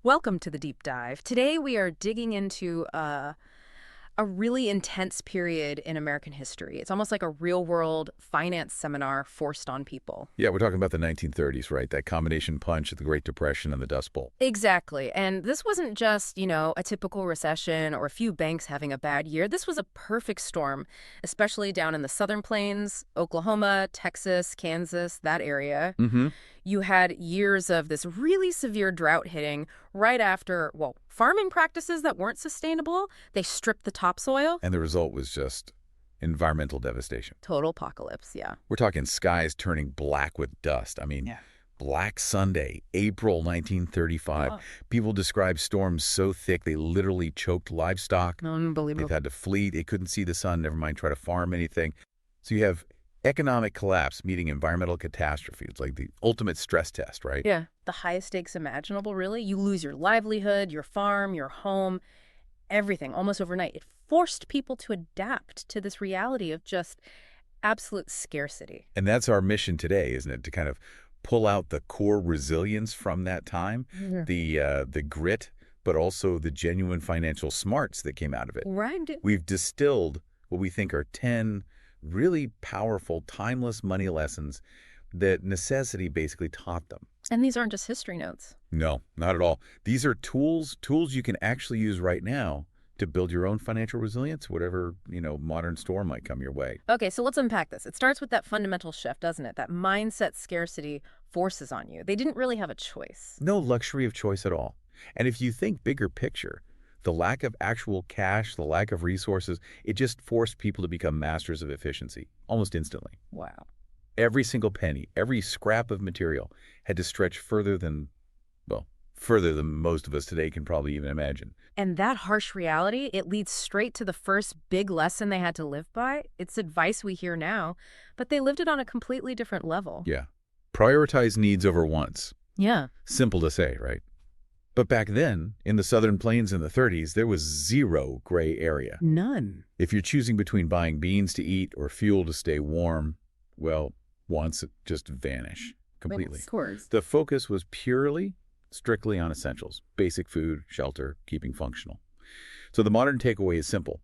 Welcome to the deep dive. Today we are digging into a really intense period in American history. It's almost like a real-world finance seminar forced on people. Yeah, we're talking about the 1930s, right? That combination punch of the Great Depression and the Dust Bowl. Exactly. And this wasn't just, a typical recession or a few banks having a bad year. This was a perfect storm, especially down in the Southern Plains, Oklahoma, Texas, Kansas, that area. Mm-hmm. You had years of this really severe drought hitting right after, farming practices that weren't sustainable. They stripped the topsoil. And the result was just environmental devastation. Total apocalypse, yeah. We're talking skies turning black with dust. Yeah. Black Sunday, April 1935. Oh. People describe storms so thick they literally choked livestock. Unbelievable. They've had to flee. They couldn't see the sun, never mind try to farm anything. So you have economic collapse meeting environmental catastrophe. It's like the ultimate stress test, right? Yeah. The highest stakes imaginable, really. You lose your livelihood, your farm, your home, everything almost overnight. It forced people to adapt to this reality of just absolute scarcity. And that's our mission today, isn't it? To kind of pull out the core resilience from that time, Yeah. the grit, but also the genuine financial smarts that came out of it. Right. We've distilled what we think are 10 really powerful, timeless money lessons that necessity basically taught them. And these aren't just history notes. No, not at all. These are tools you can actually use right now to build your own financial resilience, whatever, modern storm might come your way. Okay, so let's unpack this. It starts with that fundamental shift, doesn't it? That mindset scarcity forces on you. They didn't really have a choice. No luxury of choice at all. And if you think bigger picture, the lack of actual cash, the lack of resources, it just forced people to become masters of efficiency almost instantly. Wow. Every single penny, every scrap of material had to stretch further than most of us today can probably even imagine. And that harsh reality, it leads straight to the first big lesson they had to live by. It's advice we hear now, but they lived it on a completely different level. Yeah. Prioritize needs over wants. Yeah. Simple to say, right? But back then, in the Southern Plains in the 30s, there was zero gray area. None. If you're choosing between buying beans to eat or fuel to stay warm, wants just vanish completely. Of course. The focus was strictly on essentials, basic food, shelter, keeping functional. So the modern takeaway is simple.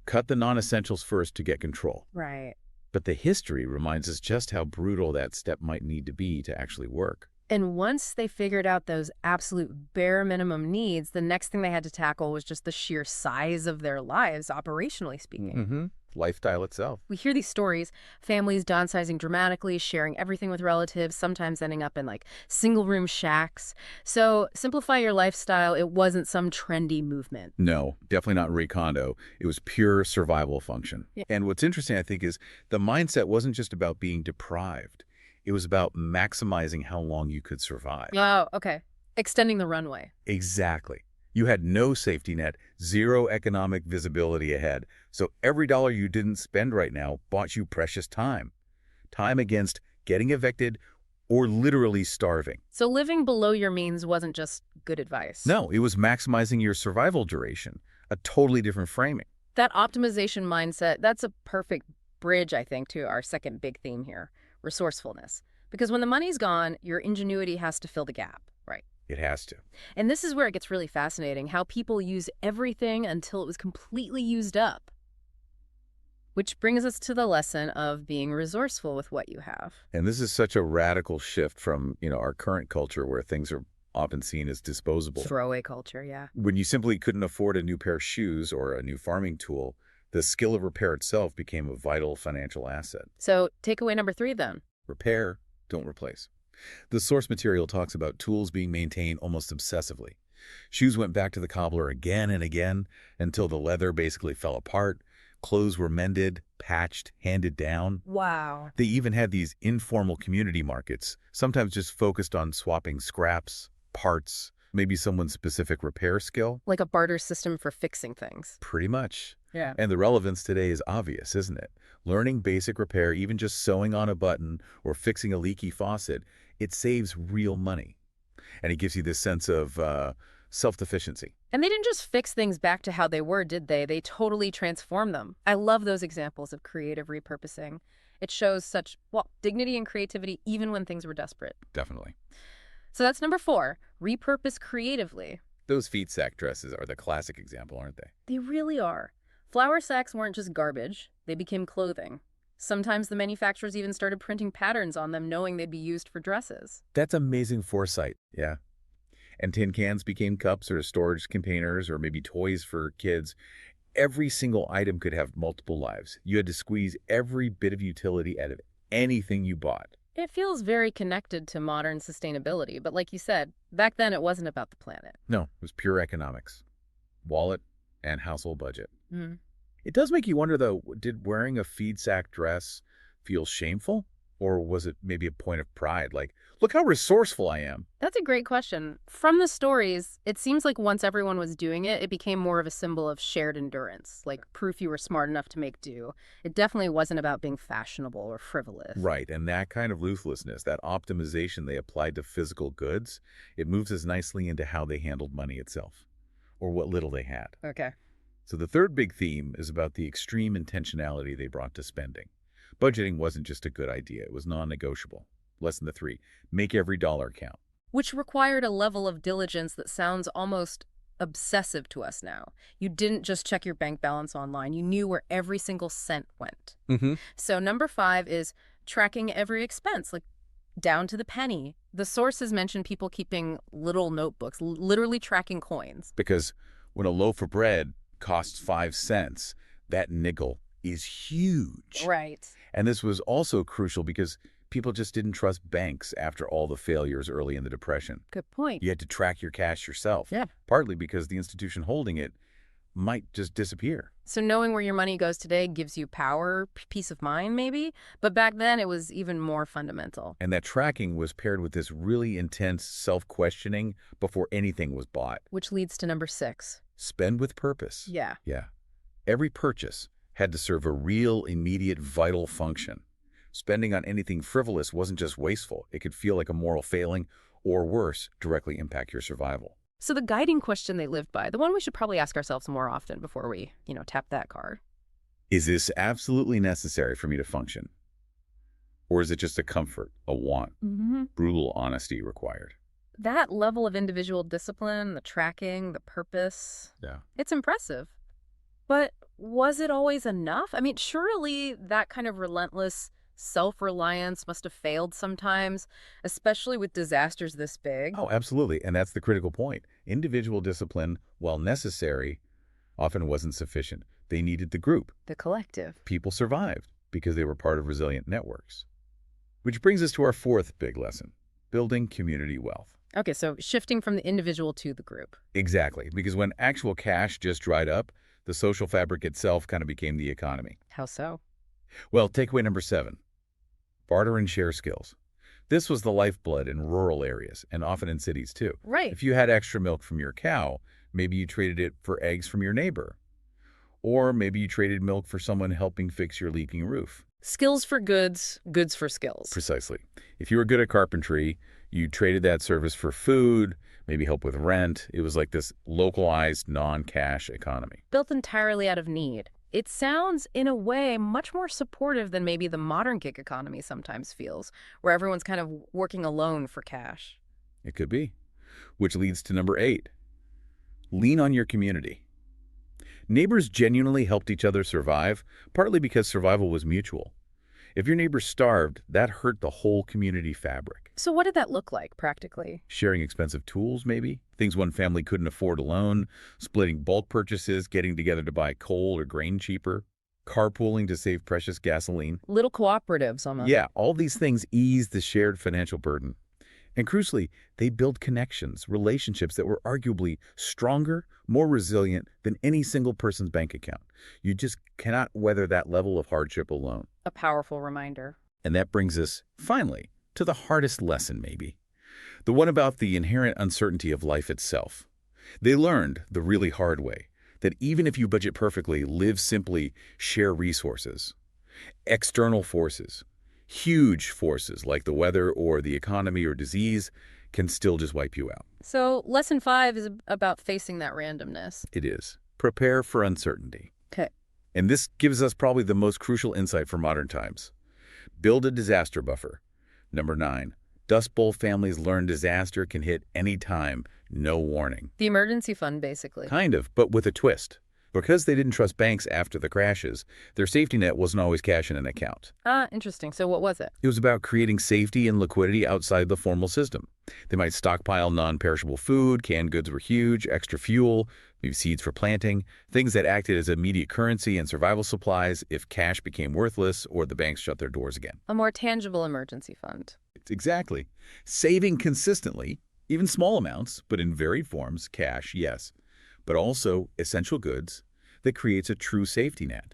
Cut the non-essentials first to get control. Right. But the history reminds us just how brutal that step might need to be to actually work. And once they figured out those absolute bare minimum needs, the next thing they had to tackle was just the sheer size of their lives, operationally speaking. Mm-hmm. Lifestyle itself. We hear these stories, families downsizing dramatically, sharing everything with relatives, sometimes ending up in single-room shacks. So simplify your lifestyle. It wasn't some trendy movement. No, definitely not Marie Kondo. It was pure survival function. Yeah. And what's interesting, I think, is the mindset wasn't just about being deprived. It was about maximizing how long you could survive. Oh, okay. Extending the runway. Exactly. You had no safety net, zero economic visibility ahead. So every dollar you didn't spend right now bought you precious time. Time against getting evicted or literally starving. So living below your means wasn't just good advice. No, it was maximizing your survival duration, a totally different framing. That optimization mindset, that's a perfect bridge, I think, to our second big theme here, resourcefulness. Because when the money's gone, your ingenuity has to fill the gap, right? It has to. And this is where it gets really fascinating, how people use everything until it was completely used up. Which brings us to the lesson of being resourceful with what you have. And this is such a radical shift from, our current culture where things are often seen as disposable. Throwaway culture, yeah. When you simply couldn't afford a new pair of shoes or a new farming tool, the skill of repair itself became a vital financial asset. So takeaway number 3 then. Repair, don't replace. The source material talks about tools being maintained almost obsessively. Shoes went back to the cobbler again and again until the leather basically fell apart. Clothes were mended, patched, handed down. Wow. They even had these informal community markets, sometimes just focused on swapping scraps, parts, maybe someone's specific repair skill. Like a barter system for fixing things. Pretty much. Yeah. And the relevance today is obvious, isn't it? Learning basic repair, even just sewing on a button or fixing a leaky faucet, it saves real money. And it gives you this sense of self-sufficiency. And they didn't just fix things back to how they were, did they? They totally transformed them. I love those examples of creative repurposing. It shows such, dignity and creativity even when things were desperate. Definitely. So that's number 4, repurpose creatively. Those feed sack dresses are the classic example, aren't they? They really are. Flour sacks weren't just garbage, they became clothing. Sometimes the manufacturers even started printing patterns on them knowing they'd be used for dresses. That's amazing foresight, yeah. And tin cans became cups or storage containers or maybe toys for kids. Every single item could have multiple lives. You had to squeeze every bit of utility out of anything you bought. It feels very connected to modern sustainability, but like you said, back then it wasn't about the planet. No, it was pure economics. Wallet and household budget. Mm. It does make you wonder, though, did wearing a feed sack dress feel shameful? Or was it maybe a point of pride? Like, look how resourceful I am. That's a great question. From the stories, it seems like once everyone was doing it, it became more of a symbol of shared endurance, like proof you were smart enough to make do. It definitely wasn't about being fashionable or frivolous. Right, and that kind of ruthlessness, that optimization they applied to physical goods, it moves us nicely into how they handled money itself, or what little they had. Okay. So the third big theme is about the extreme intentionality they brought to spending. Budgeting wasn't just a good idea, it was non-negotiable. Lesson the 3, make every dollar count. Which required a level of diligence that sounds almost obsessive to us now. You didn't just check your bank balance online. You knew where every single cent went. Mm-hmm. So number 5 is tracking every expense, like down to the penny. The sources mention people keeping little notebooks, literally tracking coins. Because when a loaf of bread costs 5 cents, that nickel is huge. Right. And this was also crucial because people just didn't trust banks after all the failures early in the Depression. Good point. You had to track your cash yourself. Yeah. Partly because the institution holding it might just disappear. So knowing where your money goes today gives you power, peace of mind maybe, but back then it was even more fundamental. And that tracking was paired with this really intense self-questioning before anything was bought. Which leads to number 6. Spend with purpose. Yeah. Yeah. Every purchase had to serve a real, immediate, vital function. Spending on anything frivolous wasn't just wasteful. It could feel like a moral failing, or worse, directly impact your survival. So the guiding question they lived by, the one we should probably ask ourselves more often before we, tap that card. Is this absolutely necessary for me to function? Or is it just a comfort, a want? Mm-hmm. Brutal honesty required. That level of individual discipline, the tracking, the purpose, Yeah. it's impressive. But was it always enough? I mean, surely that kind of relentless self-reliance must have failed sometimes, especially with disasters this big. Oh, absolutely. And that's the critical point. Individual discipline, while necessary, often wasn't sufficient. They needed the group. The collective. People survived because they were part of resilient networks. Which brings us to our fourth big lesson, building community wealth. Okay, so shifting from the individual to the group. Exactly, because when actual cash just dried up, the social fabric itself kind of became the economy. How so? Well, takeaway number 7, barter and share skills. This was the lifeblood in rural areas, and often in cities too. Right. If you had extra milk from your cow, maybe you traded it for eggs from your neighbor. Or maybe you traded milk for someone helping fix your leaking roof. Skills for goods, goods for skills. Precisely. If you were good at carpentry, you traded that service for food, maybe help with rent. It was like this localized, non-cash economy. Built entirely out of need. It sounds, in a way, much more supportive than maybe the modern gig economy sometimes feels, where everyone's kind of working alone for cash. It could be. Which leads to number 8. Lean on your community. Neighbors genuinely helped each other survive, partly because survival was mutual. If your neighbor starved, that hurt the whole community fabric. So what did that look like, practically? Sharing expensive tools, maybe? Things one family couldn't afford alone, splitting bulk purchases, getting together to buy coal or grain cheaper, carpooling to save precious gasoline. Little cooperatives, almost. Yeah, all these things ease the shared financial burden. And crucially, they build connections, relationships that were arguably stronger, more resilient than any single person's bank account. You just cannot weather that level of hardship alone. A powerful reminder. And that brings us, finally, to the hardest lesson, maybe. The one about the inherent uncertainty of life itself. They learned the really hard way that even if you budget perfectly, live simply, share resources, external forces, huge forces like the weather or the economy or disease can still just wipe you out. So lesson 5 is about facing that randomness. It is. Prepare for uncertainty. Okay. And this gives us probably the most crucial insight for modern times. Build a disaster buffer. Number 9, Dust Bowl families learn disaster can hit any time, no warning. The emergency fund, basically. Kind of, but with a twist. Because they didn't trust banks after the crashes, their safety net wasn't always cash in an account. Ah, interesting. So what was it? It was about creating safety and liquidity outside the formal system. They might stockpile non-perishable food, canned goods were huge, extra fuel, maybe seeds for planting, things that acted as immediate currency and survival supplies if cash became worthless or the banks shut their doors again. A more tangible emergency fund. Exactly. Saving consistently, even small amounts, but in varied forms, cash, yes, but also essential goods that creates a true safety net.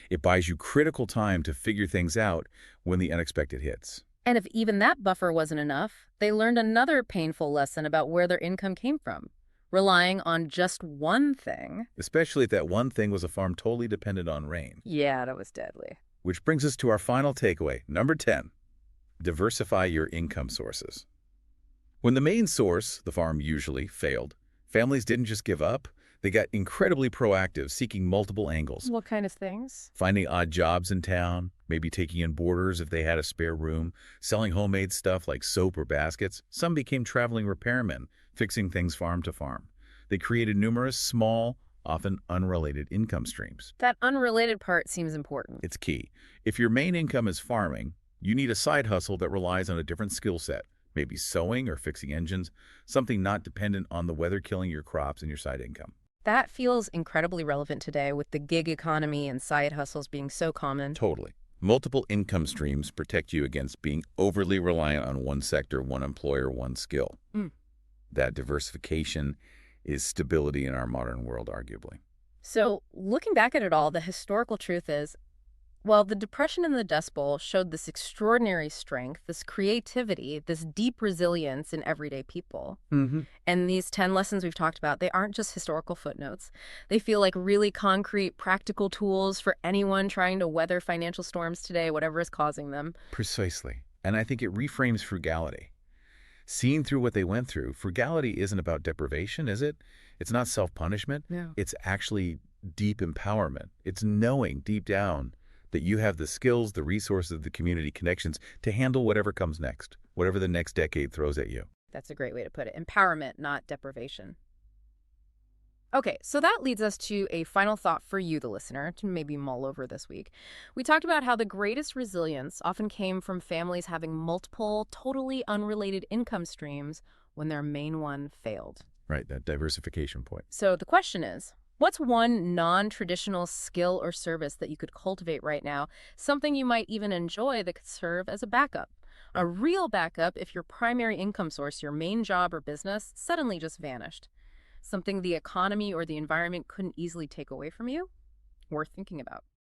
It buys you critical time to figure things out when the unexpected hits. And if even that buffer wasn't enough, they learned another painful lesson about where their income came from, relying on just one thing. Especially if that one thing was a farm totally dependent on rain. Yeah, that was deadly. Which brings us to our final takeaway, number 10. Diversify your income sources. When the main source, the farm usually, failed, families didn't just give up. They got incredibly proactive, seeking multiple angles. What kind of things? Finding odd jobs in town, maybe taking in boarders if they had a spare room, selling homemade stuff like soap or baskets. Some became traveling repairmen, fixing things farm to farm. They created numerous small, often unrelated income streams. That unrelated part seems important. It's key. If your main income is farming, you need a side hustle that relies on a different skill set, maybe sewing or fixing engines, something not dependent on the weather killing your crops and your side income. That feels incredibly relevant today with the gig economy and side hustles being so common. Totally. Multiple income streams protect you against being overly reliant on one sector, one employer, one skill. That diversification is stability in our modern world, arguably. So, looking back at it all, the historical truth is, well, the Depression and the Dust Bowl showed this extraordinary strength, this creativity, this deep resilience in everyday people. And these 10 lessons we've talked about, they aren't just historical footnotes. They feel like really concrete, practical tools for anyone trying to weather financial storms today, whatever is causing them. Precisely. And I think it reframes frugality. Seeing through what they went through, frugality isn't about deprivation, is it? It's not self-punishment. No. It's actually deep empowerment. It's knowing deep down that you have the skills, the resources, the community connections to handle whatever comes next, whatever the next decade throws at you. That's a great way to put it. Empowerment, not deprivation. Okay, so that leads us to a final thought for you, the listener, to maybe mull over this week. We talked about how the greatest resilience often came from families having multiple, totally unrelated income streams when their main one failed. Right, that diversification point. So the question is, what's one non-traditional skill or service that you could cultivate right now, something you might even enjoy that could serve as a backup? A real backup if your primary income source, your main job or business, suddenly just vanished. Something the economy or the environment couldn't easily take away from you? Worth thinking about.